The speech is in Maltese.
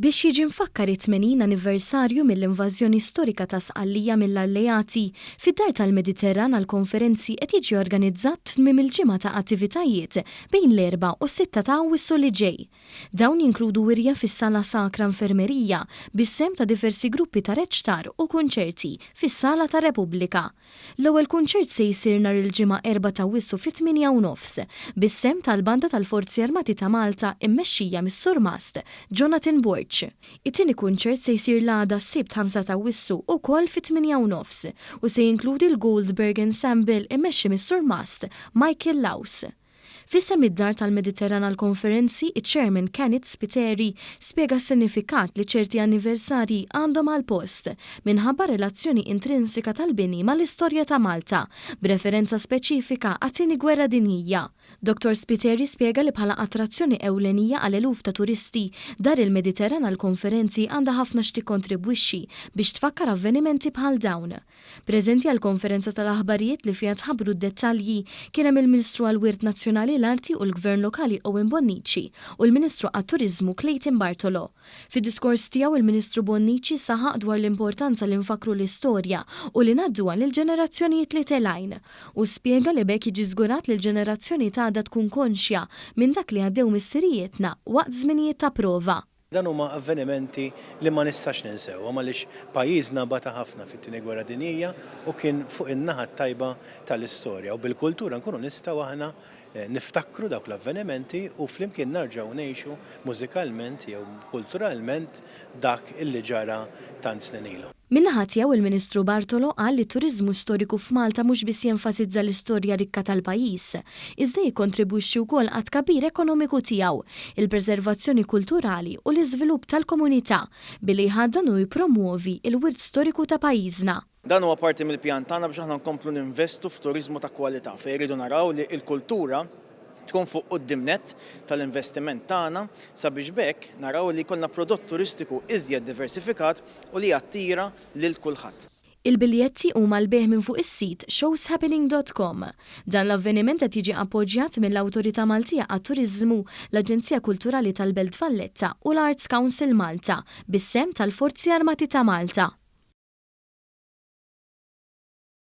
Biex jiġi mfakkar it-80 anniversarju mill-invażjoni storika ta' Sqallija mill-Alleati, fid-Dar tal-Mediterran għall-konferenzi qed jiġi organizzat tmiem il-ġimgħa ta' attivitajiet bejn l-4 u 6 ta' Awwissu li ġej. Dawn jinkludu wirja fis-Sala Sakra Infermerija bis-sem ta' diversi gruppi ta' reċtar u kunċerti fis-Sala ta' Repubblika. L-ewwel kunċert se jsir nhar il-ġimgħa 4 ta' Awwissu fit-8:30 bis-sem tal-Banda tal-Forzi Armati ta' Malta immexxija mis-Sur Mast, Jonathan Borch. It-tieni kunċert se jsir l-għada s-Sibt 5 ta' Awwissu wkoll fit-8:30 u se jinkludi l-Goldberg Ensemble immexxi mis-Sur Mast, Michael Laws. Fissem id-Dar tal-Mediterran għall-konferenzi, iċ-Chairman Kenneth Spiteri spjega s-sinifikat li ċerti anniversarji għandhom għal-post minħabba relazzjoni intrinsika tal-bini mal-istorja ta' Malta, b'referenza speċifika għat-tieni gwerra dinjija. Dr. Spiteri spjega li bħala attrazzjoni ewlenija għal eluf ta' turisti Dar il-Mediterran għall-konferenzi għandha ħafna x'tikkontribwixxi biex tfakkar avvenimenti bħal dawn. Preżenti għall-konferenza tal-aħbarijiet li fiha tħabbru d-dettalji kien hemm il-Ministru għall-Wirt Nazzjonali l-Arti u l-Gvern Lokali Owen Bonnici u l-Ministru għat-Turiżmu Clayton Bartolo. Fid-diskors tiegħu il-Ministru Bonnici saħaq dwar l-importanza li nfakru l-istorja u li ngħadduha lill-ġenerazzjonijiet li telajn u spjega li bekk jiġi żgurat li l-ġenerazzjoni tagħda tkun konxja minn dak li għaddew missirijietna waqt żminijiet ta' prova. Dan huma avvenimenti li ma nistax ninsew, għaliex pajjiżna bata ħafna fit-tieni gwerra dinjija u kien fuq in-naħa tajba tal-istorja u bil-kultura nkunu nistgħu aħna niftakru dawk l-avvenimenti u flimkien narġgħu ngħixu mużikalment jew kulturalment dak illi ġara tant snin ilu. Min-naħa tiegħu il-Ministru Bartolo qal li t-turiżmu storiku f'Malta mhux biss jenfasizza l-istorja rikka tal-pajjiż, iżda jikkontribwixxi wkoll għat tkabbir ekonomiku tiegħu, il-preservazzjoni kulturali u l-iżvilupp tal-komunità billi jħaddan u jippromuovi il-wirt storiku ta' pajjiżna. Dan huwa parti mill-pjan tagħna biex aħna nkomplu ninvestu f'turiżmu ta' kwalità fejn iridu naraw li l-kultura tkun fuq quddiem-nett tal-investiment tagħna sabiex bekk naraw li jkollna prodott turistiku iżjed diversifikat u li jattira lil kulħadd. Il-biljetti huma l-beħ minn fuq is-sit showshappening.com. Dan l-avveniment qed jiġi appoġġjat mill-Awtorità Maltija għat-Turiżmu, l-Aġenzija Kulturali tal-Belt Valletta u l-Arts Council Malta bis-sem tal-Forzi Armati ta' Malta.